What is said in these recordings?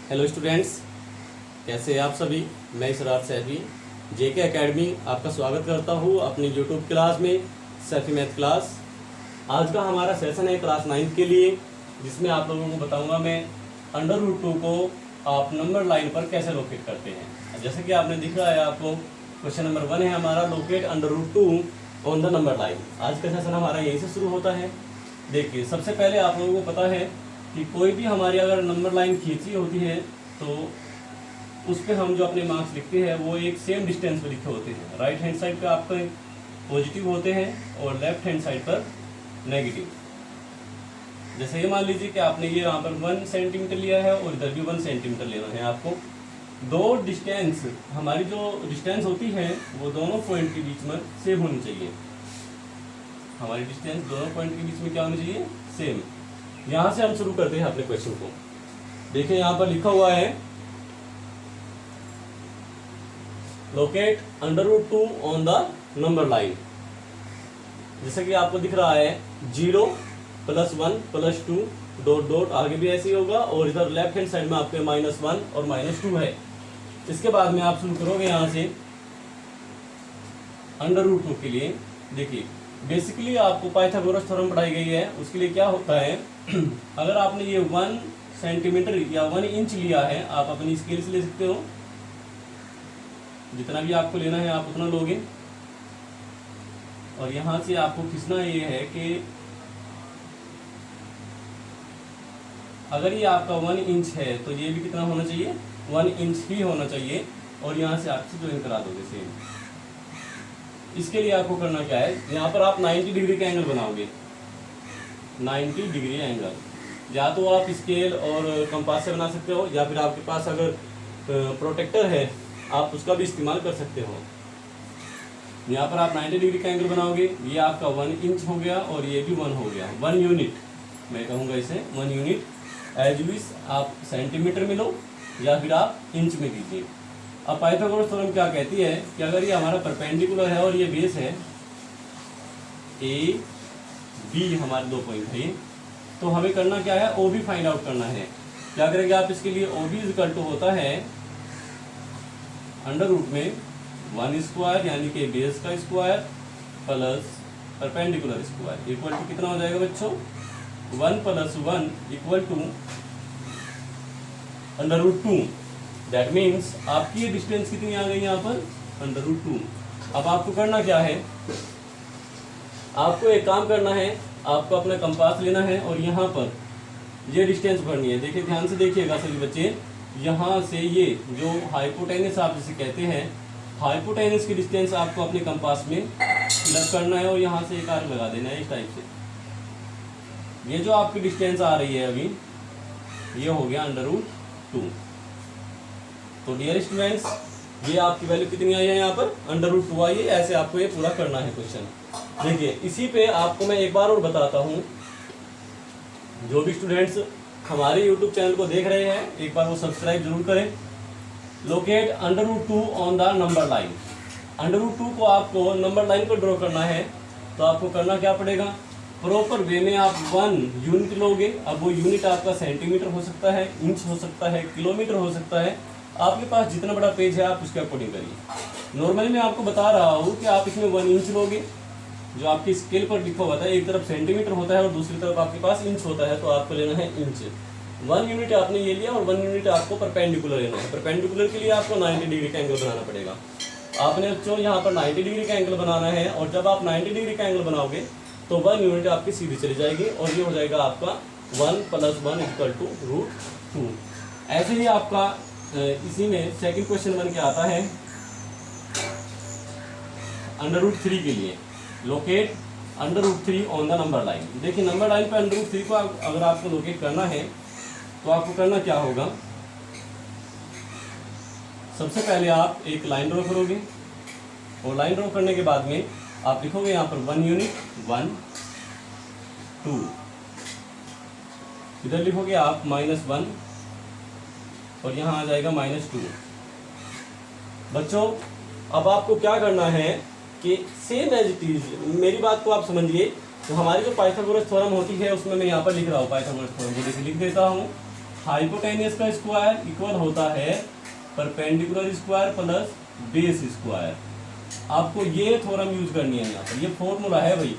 Hello students, कैसे हैं आप सभी। मैं इसरार सैफी जेके एकेडमी आपका स्वागत करता हूँ अपनी यूट्यूब क्लास में, सैफी मैथ क्लास। आज का हमारा सेशन है क्लास 9 के लिए, जिसमें आप लोगों को बताऊंगा मैं √2 को आप नंबर लाइन पर कैसे लोकेट करते हैं। जैसे कि आपने दिख रहा है आपको, क्वेश्चन नंबर 1 है हमारा, locate √2 on the number line. आज का सेशन हमारा यहीं से शुरू होता है। देखिए, सबसे पहले आप लोगों को पता है कि कोई भी हमारी अगर नंबर लाइन खींची होती है तो उस पर हम जो अपने मार्क्स लिखते हैं वो एक सेम डिस्टेंस पे लिखे होते हैं। राइट हैंड साइड पे आपके पॉजिटिव होते हैं और लेफ्ट हैंड साइड पर नेगेटिव। जैसे ये मान लीजिए कि आपने ये यहाँ पर 1 सेंटीमीटर लिया है और इधर भी 1 सेंटीमीटर लेना है आपको। दो डिस्टेंस, हमारी जो डिस्टेंस होती है वो दोनों पॉइंट के बीच में सेम होनी चाहिए। हमारी डिस्टेंस दोनों पॉइंट के बीच में क्या होनी चाहिए? सेम। यहाँ से हम शुरू करते हैं अपने क्वेश्चन को। देखिए यहाँ पर लिखा हुआ है locate √2 on the number line. जैसे कि आपको दिख रहा है 0 +1 +2 डॉट डॉट, आगे भी ऐसे ही होगा और इधर लेफ्ट हैंड साइड में आपके -1 और -2 है। इसके बाद में आप शुरू करोगे यहाँ से √2 के लिए। देखिए बेसिकली आपको पाइथागोरस थ्योरम पढ़ाई गई है, उसके लिए क्या होता है अगर आपने ये 1 सेंटीमीटर या 1 इंच लिया है, आप अपनी स्केल से ले सकते हो, जितना भी आपको लेना है आप उतना लोगे। और यहाँ से आपको खींचना ये है कि अगर ये आपका 1 इंच है तो ये भी कितना होना चाहिए? 1 इंच ही होना चाहिए। और यहाँ से आपसे ज्वाइन करा दोगे सेम। इसके लिए आपको करना क्या है, यहाँ पर आप 90 डिग्री का एंगल बनाओगे। 90 डिग्री एंगल या तो आप स्केल और कंपास से बना सकते हो, या फिर आपके पास अगर प्रोटेक्टर है आप उसका भी इस्तेमाल कर सकते हो। यहाँ पर आप 90 डिग्री का एंगल बनाओगे। ये आपका 1 इंच हो गया और ये भी 1 हो गया। 1 यूनिट, मैं कहूँगा इसे 1 यूनिट। एज विश आप सेंटीमीटर में लो या फिर आप इंच में कीजिए। अब पाइथागोरस थ्योरम क्या कहती है कि अगर ये हमारा परपेंडिकुलर है और ये बेस है ए बी, हमारे 2 पॉइंट है, तो हमें करना क्या है? ओ बी फाइंड आउट करना है। क्या करेंगे आप इसके लिए? ओ बी इक्वल टू होता है √ में 1 स्क्वायर यानी कि बेस का square plus perpendicular square equal to कितना हो जाएगा बच्चों? 1 + 1 इक्वल टू √2। दैट मीन्स आपकी ये डिस्टेंस कितनी आ गई यहाँ पर? √2। अब आपको करना क्या है? आपको एक काम करना है, आपको अपना कंपास लेना है और यहाँ पर ये डिस्टेंस भरनी है। देखिए ध्यान से देखिएगा सभी बच्चे, यहाँ से ये जो हाइपोटेनस आप जिसे कहते हैं, हाइपोटेनस की डिस्टेंस आपको अपने कंपास में फिलअप करना है और यहाँ से एक आर्क लगा देना है इस टाइप से। ये जो आपकी डिस्टेंस आ रही है अभी, ये हो गया √2। तो डियर स्टूडेंट्स, ये आपकी वैल्यू कितनी आई है यहाँ पर? √2 आई है। ऐसे आपको ये पूरा करना है क्वेश्चन। देखिए इसी पे आपको मैं एक बार और बताता हूँ, जो भी स्टूडेंट्स हमारे YouTube चैनल को देख रहे हैं एक बार वो सब्सक्राइब जरूर करें। Locate √2 on the number line. √2 को आपको नंबर लाइन पर ड्रॉ करना है, तो आपको करना क्या पड़ेगा? प्रॉपर वे में आप 1 यूनिट लोगे। अब वो यूनिट आपका सेंटीमीटर हो सकता है, इंच हो सकता है, किलोमीटर हो सकता है। आपके पास जितना बड़ा पेज है आप उसके अकॉर्डिंग करिए। नॉर्मली मैं आपको बता रहा हूँ कि आप इसमें 1 इंच लोगे, जो आपकी स्केल पर लिखा हुआ था। एक तरफ सेंटीमीटर होता है और दूसरी तरफ आपके पास इंच होता है, तो आपको लेना है इंच। 1 यूनिट आपने ये लिया और 1 यूनिट आपको परपेंडिकुलर लेना है। परपेंडिकुलर के लिए आपको 90 डिग्री का एंगल बनाना पड़ेगा। आपने जो यहाँ पर 90 डिग्री का एंगल बनाना है, और जब आप 90 डिग्री का एंगल बनाओगे तो 1 यूनिट आपकी सीधी चली जाएगी और ये हो जाएगा आपका 1 + 1 इक्वल टू √2। ऐसे ही आपका इसी में सेकंड क्वेश्चन बन के आता है √3 के लिए। Locate √3 on the number line. देखिए नंबर लाइन पर √3 को अगर आपको लोकेट करना है तो आपको करना क्या होगा? सबसे पहले आप एक लाइन ड्रॉ करोगे और लाइन ड्रॉ करने के बाद में आप लिखोगे यहाँ पर 1 यूनिट 1 2, इधर लिखोगे आप -1 और यहाँ आ जाएगा -2। बच्चों अब आपको क्या करना है कि सेम एज इट इज, मेरी बात को आप समझिए। तो हमारी जो पाइथागोरस थ्योरम होती है उसमें मैं यहाँ पर लिख रहा हूँ पाइथागोरस थ्योरम को, लिख देता हूँ हाइपोटेनियस का स्क्वायर इक्वल होता है perpendicular square plus base square. आपको ये थ्योरम यूज करनी है यहाँ पर, ये फॉर्मूला है भाई,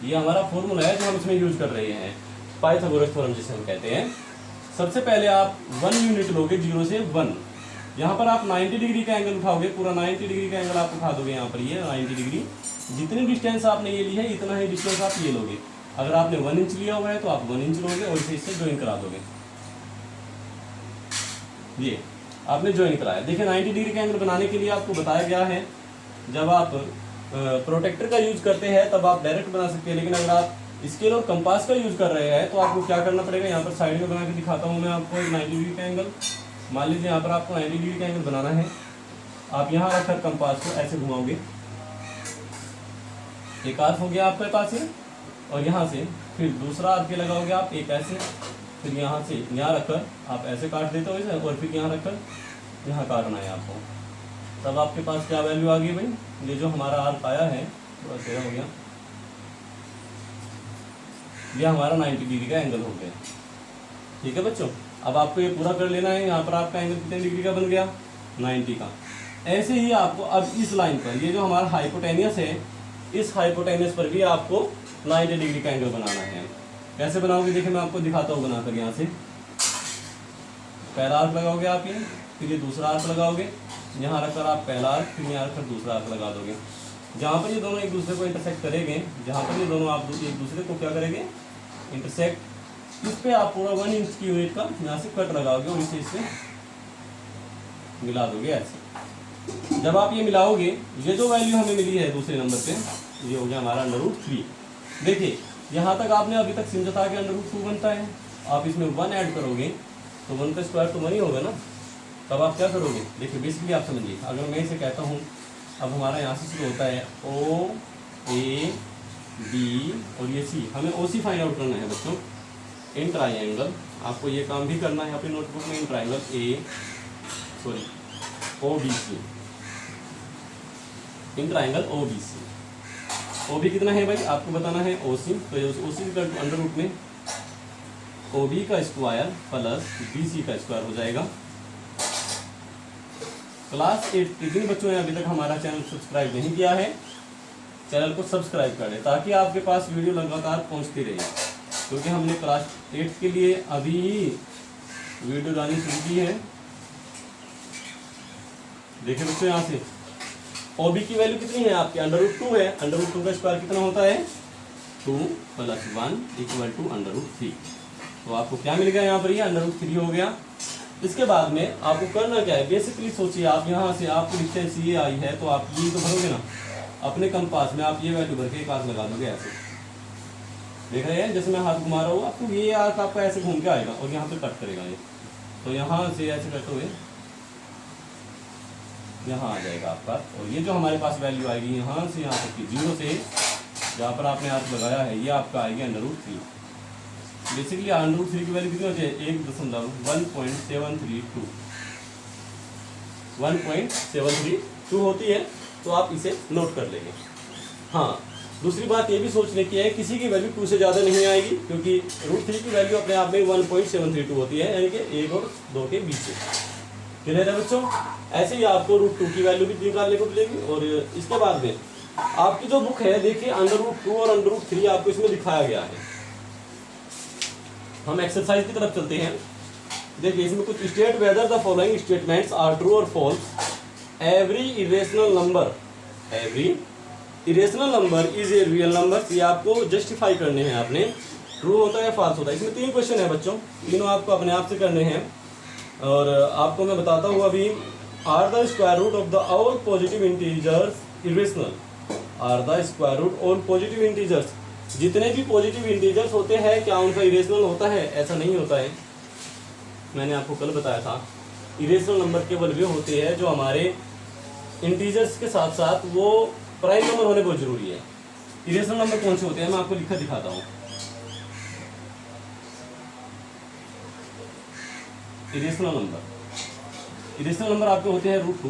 ये हमारा फॉर्मूला है जो हम इसमें यूज कर रहे हैं, पाइथागोरस थ्योरम जिसे हम कहते हैं। सबसे पहले आप 1 यूनिट लोगे 0 से 1, यहाँ पर आप 90 डिग्री का एंगल उठाओगे, पूरा 90 डिग्री का एंगल आप उठा दोगे यहाँ पर, ये 90 डिग्री। जितनी डिस्टेंस आपने ये ली है इतना ही डिस्टेंस आप ये लोगे। अगर आपने 1 इंच लिया हुआ है तो आप 1 इंच लोगे और इसे इससे ज्वाइन करा दोगे। ये आपने ज्वाइन कराया। देखिए 90 डिग्री का एंगल बनाने के लिए आपको बताया गया है, जब आप प्रोटेक्टर का यूज करते हैं तब आप डायरेक्ट बना सकते हैं, लेकिन अगर आप स्केल और कंपास का यूज कर रहे हैं तो आपको क्या करना पड़ेगा। यहाँ पर साइड में बना के दिखाता हूँ मैं आपको एक 90 डिग्री का एंगल। मान लीजिए यहाँ पर आपको 90 डिग्री का एंगल बनाना है, आप यहाँ रखकर कंपास को ऐसे घुमाओगे, एक आर्क हो गया आपके पास से, और यहाँ से फिर दूसरा आर्क के लगाओगे आप एक ऐसे, फिर यहाँ से यहाँ रखकर आप ऐसे काट देते हो इसे, और फिर यहाँ रखकर यहाँ काटना है आपको। तब आपके पास क्या वैल्यू आ गई भाई, ये जो हमारा आर्क आया है थोड़ा टेढ़ा हो गया, ये हमारा 90 डिग्री का एंगल हो गया। ठीक है बच्चों, अब आपको ये पूरा कर लेना है। यहाँ पर आपका एंगल कितने डिग्री का बन गया, 90 का। ऐसे ही आपको अब इस लाइन पर, ये जो हमारा हाइपोटेनियस है, इस हाइपोटेनियस पर भी आपको 90 डिग्री का एंगल बनाना है। कैसे बनाओगे देखिए मैं आपको दिखाता हूँ बनाकर। यहाँ से पहला आर्क लगाओगे आप ये, फिर ये दूसरा आर्क लगाओगे, यहाँ रखकर आप पहला आर्क, फिर यहाँ रखकर दूसरा आर्क लगा दोगे। जहाँ पर ये दोनों एक दूसरे को इंटरसेक्ट करेंगे, जहाँ पर ये दोनों आप एक दूसरे को क्या करेंगे, इंटरसेक्ट, इस पे आप पूरा 1 इंच की यूनिट का यहाँ से कट लगाओगे और इसे इससे मिला दोगे ऐसे। जब आप ये मिलाओगे, ये जो वैल्यू हमें मिली है दूसरे नंबर पे, ये हो गया हमारा √3। देखिए यहाँ तक आपने अभी तक समझा था कि √2 बनता है, आप इसमें 1 ऐड करोगे तो 1 का स्क्वायर तो 1 ही होगा ना। तब आप क्या करोगे, देखिए बेसिकली आप समझिए। अगर मैं इसे कहता हूँ, अब हमारा यहाँ से शुरू होता है O A B और ये C, हमें OC फाइंड आउट करना है बच्चों इन ट्राइंगल। आपको ये काम भी करना है अपनी नोटबुक में, in triangle OBC, in triangle OBC। OB कितना है भाई, आपको बताना है OC, तो OC का अंडर रूट में OB का स्क्वायर प्लस BC का स्क्वायर हो जाएगा। क्लास 8 के जिन बच्चों ने अभी तक हमारा चैनल सब्सक्राइब नहीं किया है, चैनल को सब्सक्राइब कर लें ताकि आपके पास वीडियो लगातार पहुंचती रहे, क्योंकि हमने क्लास 8 के लिए अभी ही वीडियो डालनी शुरू की है। देखिए बच्चों यहाँ से OB की वैल्यू कितनी है आपकी, √2 है। √2 का स्क्वायर कितना होता है, 2 + 1 = √3। तो आपको क्या मिल गया यहाँ पर, ये √3 हो गया। इसके बाद में आपको करना क्या है, बेसिकली सोचिए आप यहाँ से आपको डिस्टेंस ये आई है, तो आप ये तो भरोगे ना अपने कंपास में, आप ये वैल्यू भर के एक आर्क लगा दोगे ऐसे। देख रहे हैं जैसे मैं हाथ घुमा रहा हूँ, आपको ये आर्क आपका ऐसे घूम के आएगा और यहाँ पे कट करेगा ये, तो यहाँ से ऐसे करते हुए यहाँ आ जाएगा आपका। और ये जो हमारे पास वैल्यू आएगी यहाँ से यहाँ तक की 0 से जहाँ पर आपने आर्क लगाया है, ये आपका आएगी √3। बेसिकली √3 की वैल्यू कितनी होती है, 1.732 होती है, तो आप इसे नोट कर लेंगे। हाँ, दूसरी बात ये भी सोचने की है, किसी की वैल्यू 2 से ज़्यादा नहीं आएगी, क्योंकि √3 की वैल्यू अपने आप में 1.732 होती है, यानी कि 1 और 2 के बीच में। क्लियर है बच्चों। ऐसे ही आपको √2 की वैल्यू भी निकालने को मिलेगी। और इसके बाद में आपकी जो बुक है, देखिए √2 और √3 आपको इसमें दिखाया गया है। हम एक्सरसाइज की तरफ चलते हैं। देखिए इसमें कुछ state whether the following statements are true और false. Every irrational number is a real number. ये आपको जस्टिफाई करने हैं आपने, ट्रू होता है फॉल्स होता है। इसमें 3 क्वेश्चन है बच्चों, तीनों आपको अपने आप से करने हैं। और आपको मैं बताता हूँ अभी, are the square root of the all positive integers irrational. Are the square root all positive integers, जितने भी पॉजिटिव इंटीजर्स होते हैं क्या उनका इरेशनल होता है? ऐसा नहीं होता है। मैंने आपको कल बताया था, इरेशनल नंबर केवल वे होते हैं जो हमारे इंटीजर्स के साथ साथ वो प्राइम नंबर होने बहुत जरूरी है। इरेशनल नंबर कौन से होते हैं, मैं आपको लिखकर दिखाता हूँ। इरेशनल नंबर आपके होते हैं √2,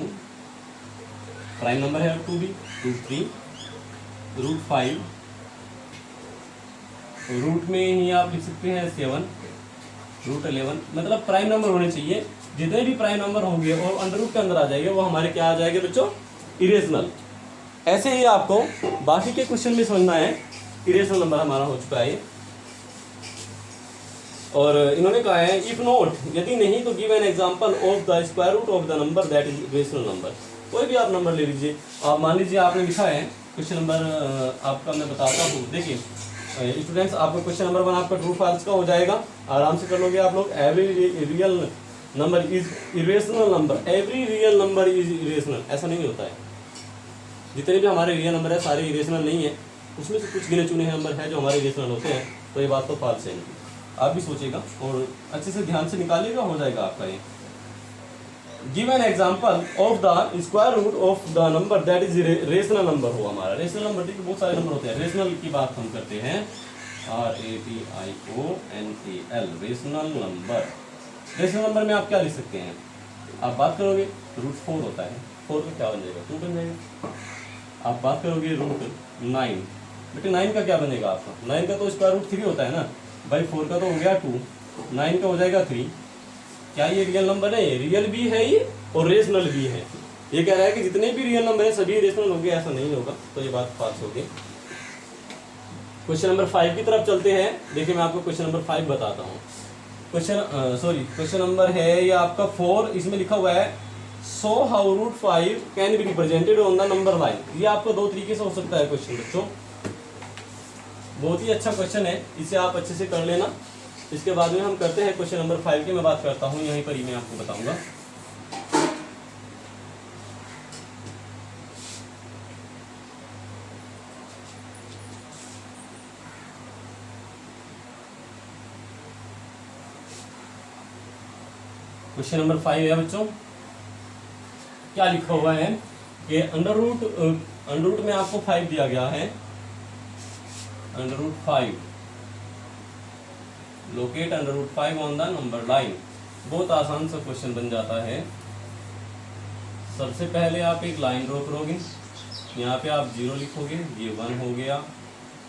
प्राइम नंबर है √2b, √3, √5, रूट में ही आप लिख सकते हैं 7 √11, मतलब प्राइम नंबर होने चाहिए। जितने भी प्राइम नंबर होंगे और अंडर रूट के अंदर आ जाएंगे वो हमारे क्या आ जाएंगे बच्चों, इरेशनल। ऐसे ही आपको बाकी के क्वेश्चन में समझना है। इरेशनल नंबर हमारा हो चुका है और इन्होंने कहा है इफ नॉट, यदि नहीं तो give an example of the square root of the number that is irrational number. कोई भी आप नंबर ले लीजिए। आप मान लीजिए आपने लिखा है क्वेश्चन नंबर आपका मैं बताता हूँ। देखिए स्टूडेंट्स, आपका क्वेश्चन नंबर 1 आपका ट्रू फॉल्स का हो जाएगा, आराम से कर लोगे आप लोग। Every real number is irrational number, every real number is irrational, ऐसा नहीं होता है। जितने भी हमारे रियल नंबर है सारे इरेशनल नहीं है, उसमें से कुछ गिने चुने नंबर है जो हमारे इरेशनल होते हैं। तो ये बात तो फॉल्स है इनकी। आप भी सोचिएगा और अच्छे से ध्यान से निकालिएगा, हो जाएगा आपका ये। Give an example of the square root of the number that is rational number हो हमारा। रेशनल नंबर ठीक है, बहुत सारे नंबर होते हैं। रेशनल की बात हम करते हैं, RATIONAL, rational number. Rational number में आप क्या लिख सकते हैं, आप बात करोगे √4 होता है, 4 का क्या बन जाएगा, 2 बन जाएगा। आप बात करोगे √9, बेटे 9 का क्या बनेगा आपका, 9 का तो स्क्वायर रूट 3 होता है ना भाई, 4 का तो हो गया 2, 9 का हो जाएगा 3। क्या ये रियल नंबर है, रियल भी है ये और रेशनल भी है। ये कह रहा है कि जितने भी रियल नंबर है सभी रेशनल होंगे, ऐसा नहीं होगा, तो ये बात पास होगी। क्वेश्चन नंबर 5 की तरफ चलते हैं। देखिए मैं आपको क्वेश्चन नंबर 5 बताता हूँ। क्वेश्चन नंबर है ये आपका 4, इसमें लिखा हुआ है so how √5 can be represented on the number line. ये आपको 2 तरीके से हो सकता है क्वेश्चन बच्चों, बहुत ही अच्छा क्वेश्चन है, इसे आप अच्छे से कर लेना। इसके बाद में हम करते हैं क्वेश्चन नंबर 5 की मैं बात करता हूँ, यहीं पर ही मैं आपको बताऊंगा। क्वेश्चन नंबर 5 है बच्चों, क्या लिखा हुआ है कि अंडर रूट में आपको 5 दिया गया है, √5 locate √5 on the number line. बहुत आसान सा क्वेश्चन बन जाता है। सबसे पहले आप एक लाइन ड्रॉ करोगे, यहाँ पे आप 0 लिखोगे, ये 1 हो गया,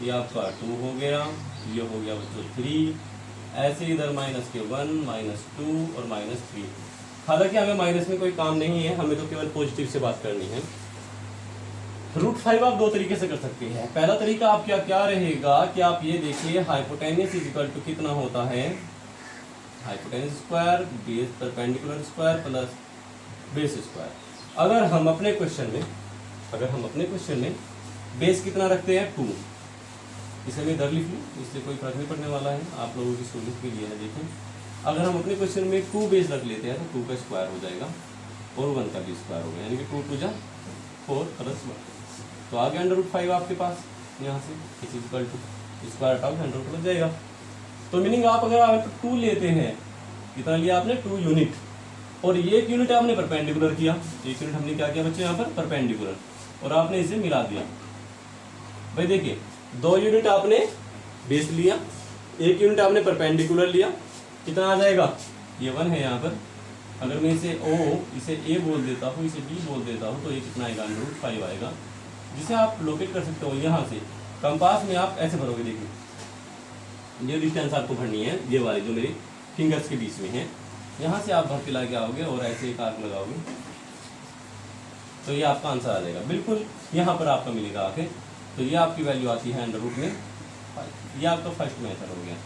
ये आपका 2 हो गया, ये हो गया बच्चों 3, ऐसे इधर -1 -2 और -3। हालांकि हमें माइनस में कोई काम नहीं है, हमें तो केवल पॉजिटिव से बात करनी है। √5 आप 2 तरीके से कर सकते हैं। पहला तरीका आपका क्या रहेगा कि आप ये देखिए हाइपोटेनस इज इक्वल टू कितना होता है, hypotenuse square base perpendicular square plus base square. अगर हम अपने क्वेश्चन में बेस कितना रखते हैं 2, इसे मैं इधर लिख लूँ, इससे कोई फर्क नहीं पड़ने वाला है, आप लोगों की सहूलियत के लिए है। देखें अगर हम अपने क्वेश्चन में 2 बेस रख लेते हैं तो 2 का स्क्वायर हो जाएगा और 1 का भी स्क्वायर होगा, यानी कि 2 2 जा 4 प्लस 1, तो आ गया √5 आपके पास। यहाँ से इस इक्वल टू स्क्वायर हटाओ, 100 लग जाएगा। तो मीनिंग आप अगर आप 2 लेते हैं, कितना लिया आपने 2 यूनिट, और ये 1 यूनिट आपने परपेंडिकुलर किया, 1 यूनिट हमने क्या किया बच्चे यहाँ पर परपेंडिकुलर, और आपने इसे मिला दिया। भाई देखिए 2 यूनिट आपने बेस लिया, 1 यूनिट आपने परपेंडिकुलर लिया, कितना आ जाएगा, ये 1 है यहाँ पर। अगर मैं इसे इसे A बोल देता हूँ, इसे B बोल देता हूँ, तो ये कितना आएगा √5 आएगा, जिसे आप लोकेट कर सकते हो। यहाँ से कंपास में आप ऐसे भरोगे, देखिए ये डिस्टेंस आपको भरनी है, ये वाली जो मेरी फिंगर्स के बीच में है, यहाँ से आप भर के ला के आओगे और ऐसे एक आर्क लगाओगे, तो ये आपका आंसर आ जाएगा, बिल्कुल यहाँ पर आपका मिलेगा आके। तो ये आपकी वैल्यू आती है √5। ये आपका फर्स्ट मेथड हो गया।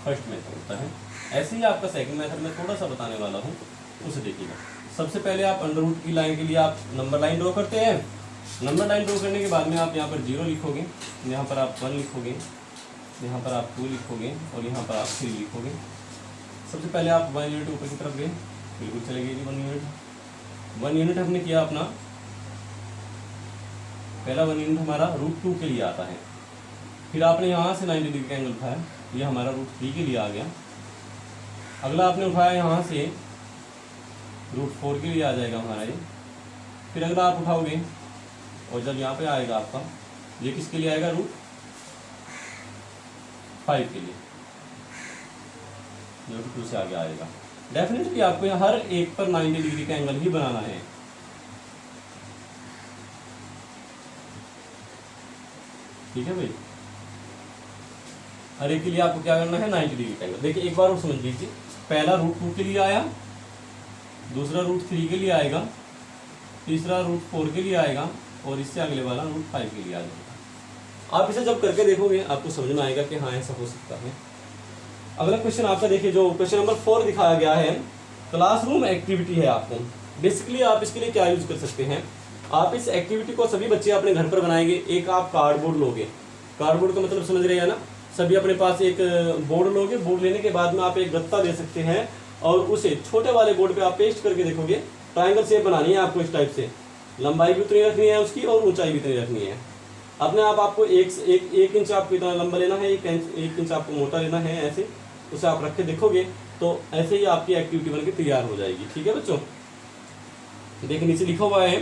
फर्स्ट मेथड होता है। ऐसे ही आपका सेकंड मेथड में थोड़ा सा बताने वाला हूँ, उसे देखिएगा। सबसे पहले आप √ की लाइन के लिए आप नंबर लाइन ड्रॉ करते हैं। नंबर लाइन ड्रॉ करने के बाद में आप यहाँ पर 0 लिखोगे, यहाँ पर आप 1 लिखोगे, यहाँ पर आप 2 लिखोगे और यहाँ पर आप 3 लिखोगे। सबसे पहले आप 1 यूनिट ऊपर की तरफ गए, बिल्कुल चले गए जी 1 यूनिट हमने किया अपना, पहला 1 यूनिट हमारा √2 के लिए आता है। फिर आपने यहाँ से 90 डिग्री का एंगल उठाया, ये हमारा √3 के लिए आ गया। अगला आपने उठाया यहाँ से √4 के लिए आ जाएगा हमारा ये। फिर अगला आप उठाओगे और जब यहाँ पे आएगा आपका, ये किसके लिए आएगा, √5 के लिए, √2 से आगे आएगा। डेफिनेटली आपको यहाँ हर एक पर 90 डिग्री का एंगल ही बनाना है। ठीक है भाई, हर एक के लिए आपको क्या करना है 90 डिग्री का एंगल। देखिए एक बार और समझ लीजिए, पहला √2 के लिए आया, दूसरा √3 के लिए आएगा, तीसरा √4 के लिए आएगा, और इससे अगले वाला √5 के लिए आ जाएगा। आप इसे जब करके देखोगे आपको समझ में आएगा कि हाँ ऐसा हो सकता है। अगला क्वेश्चन आपका देखिए, जो क्वेश्चन नंबर 4 दिखाया गया है, क्लासरूम एक्टिविटी है। आपको बेसिकली आप इसके लिए क्या यूज कर सकते हैं, आप इस एक्टिविटी को सभी बच्चे अपने घर पर बनाएंगे। एक आप कार्डबोर्ड लोगे, कार्डबोर्ड का मतलब समझ रहे हैं ना, सभी अपने पास एक बोर्ड लोगे, बोर्ड लेने के बाद में आप एक गत्ता ले सकते हैं और उसे छोटे वाले बोर्ड पे आप पेस्ट करके देखोगे, ट्रायंगल शेप बनानी है आपको इस टाइप से, लंबाई भी उतनी रखनी है उसकी और ऊंचाई भी उतनी रखनी है। अपने आप आपको एक इंच आपको इतना लंबा लेना है, एक इंच आपको मोटा लेना है, ऐसे उसे आप रख के देखोगे तो ऐसे ही आपकी एक्टिविटी बनके तैयार हो जाएगी। ठीक है बच्चों, देखिए नीचे लिखा हुआ है,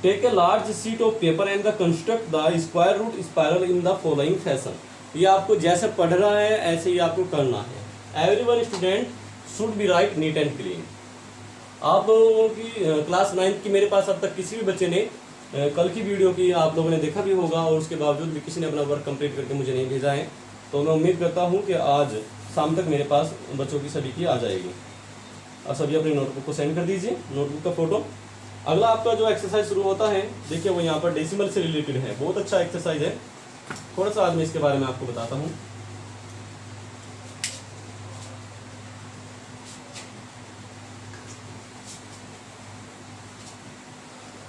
take a large sheet of paper and the construct the square root spiral in the following fashion. ये आपको जैसे पढ़ रहा है ऐसे ही आपको करना है। Everyone student should be right neat and clean. आप लोगों की क्लास 9th की मेरे पास अब तक किसी भी बच्चे ने कल की वीडियो की आप लोगों ने देखा भी होगा और उसके बावजूद भी किसी ने अपना वर्क कंप्लीट करके मुझे नहीं भेजा है, तो मैं उम्मीद करता हूं कि आज शाम तक मेरे पास बच्चों की सभी की आ जाएगी। और सभी अपनी नोटबुक को सेंड कर दीजिए, नोटबुक का फोटो। अगला आपका जो एक्सरसाइज शुरू होता है, देखिए वो यहाँ पर डेसिमल से रिलेटेड है, बहुत अच्छा एक्सरसाइज है। थोड़ा सा आज मैं इसके बारे में आपको बताता हूँ।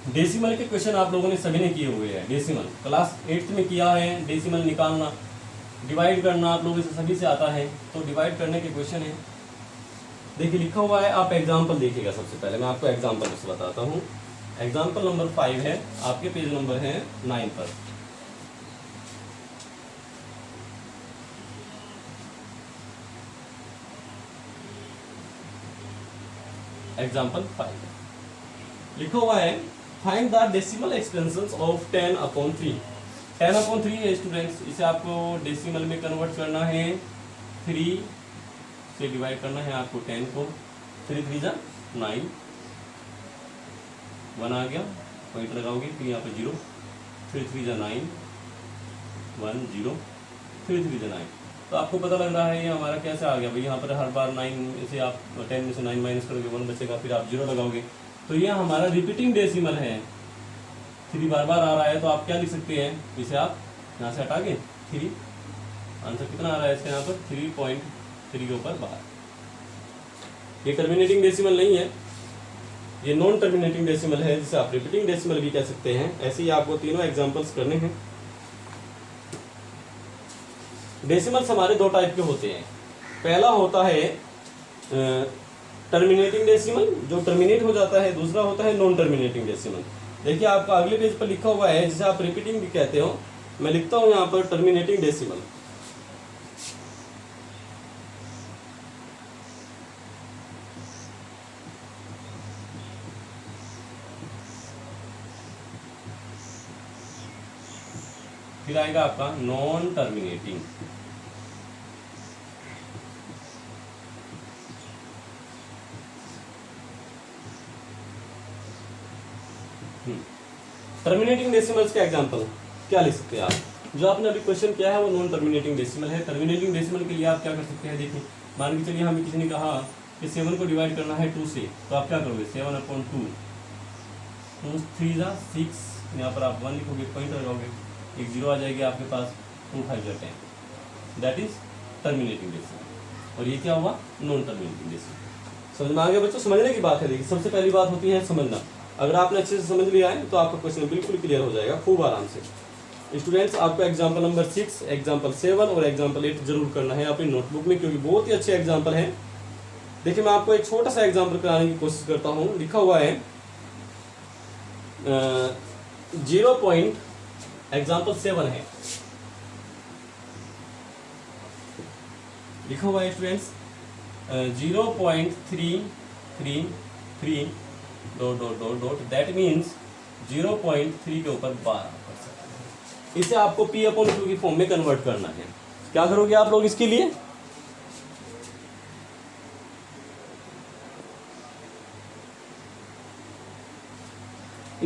डेसिमल के क्वेश्चन आप लोगों ने सभी ने किए हुए हैं। डेसिमल क्लास 8th में किया है, डेसिमल निकालना, डिवाइड करना आप लोगों से सभी से आता है, तो डिवाइड करने के क्वेश्चन है। देखिए लिखा हुआ है, आप एग्जाम्पल देखिएगा। सबसे पहले मैं आपको एग्जाम्पल से बताता हूँ। एग्जाम्पल नंबर 5 है, आपके पेज नंबर है 9 पर। एग्जाम्पल 5 लिखा हुआ है, find the decimal expansions of 10/3। 10/3 है स्टूडेंट्स, इसे आपको डेसिमल में कन्वर्ट करना है, 3 से डिवाइड करना है आपको 10 को। 3 3 जा 9, 1 आ गया, पॉइंट लगाओगे, फिर यहाँ पर 0, 3 3 जा 9, 1 0, 3 3 जा 9। तो आपको पता लग रहा है ये हमारा कैसे आ गया भाई। यहाँ पर हर बार 9 में से आप 10 में से 9 माइनस करोगे, 1 बचेगा, फिर आप 0 लगाओगे, तो ये हमारा रिपीटिंग डेसिमल है। 3 बार बार आ रहा है, तो आप क्या लिख सकते हैं, इसे आप यहाँ से हटा के 3, आंसर कितना आ रहा है इसका यहाँ पर 3.3 के ऊपर 12। ये टर्मिनेटिंग डेसिमल नहीं है, ये नॉन टर्मिनेटिंग डेसिमल है, जिसे आप रिपीटिंग डेसिमल भी कह सकते हैं। ऐसे ही आपको तीनों एग्जांपल्स करने हैं। डेसिमल्स हमारे 2 टाइप के होते हैं। पहला होता है टर्मिनेटिंग डेसिमल, जो टर्मिनेट हो जाता है। दूसरा होता है नॉन टर्मिनेटिंग डेसिमल। देखिए आपका अगले पेज पर लिखा हुआ है, जिसे आप रिपीटिंग भी कहते हो। मैं लिखता हूं यहाँ पर टर्मिनेटिंग डेसिमल। फिर आएगा आपका नॉन टर्मिनेटिंग। टर्मिनेटिंग डेसिमल्स के एग्जांपल क्या लिख सकते हैं आप। जो आपने अभी क्वेश्चन किया है वो नॉन टर्मिनेटिंग डेसिमल है। टर्मिनेटिंग डेसिमल के लिए आप क्या कर सकते हैं, देखिए मान के चलिए हमें किसी ने कहा कि 7 को डिवाइड करना है 2 से, तो आप क्या करोगे 7/2, 2 3 जा 6, यहाँ पर आप 1 लिखोगे, पॉइंट लगाओगे, एक 0 आ जाएगी आपके पास, 2 5 जा 10, दैट इज टर्मिनेटिंग डेसिमल। और ये क्या हुआ, नॉन टर्मिनेटिंग डेसिमल। समझ में आ गया बच्चों। समझने की बात है। देखिए सबसे पहली बात होती है समझना। अगर आपने अच्छे से समझ लिया है तो आपका क्वेश्चन बिल्कुल क्लियर हो जाएगा खूब आराम से। स्टूडेंट्स आपको एग्जाम्पल नंबर 6, एग्जाम्पल 7 और एग्जाम्पल 8 जरूर करना है अपनी नोटबुक में, क्योंकि बहुत ही अच्छे एग्जाम्पल हैं। देखिए मैं आपको एक छोटा सा एग्जाम्पल कराने की कोशिश करता हूँ। लिखा हुआ है 0 पॉइंट, एग्जाम्पल 7 है, लिखा हुआ है स्टूडेंट्स 0.333 ... दैट मीन्स 0.3 के ऊपर 12%। इसे आपको P/Q की फॉर्म में कन्वर्ट करना है। क्या करोगे आप लोग इसके लिए,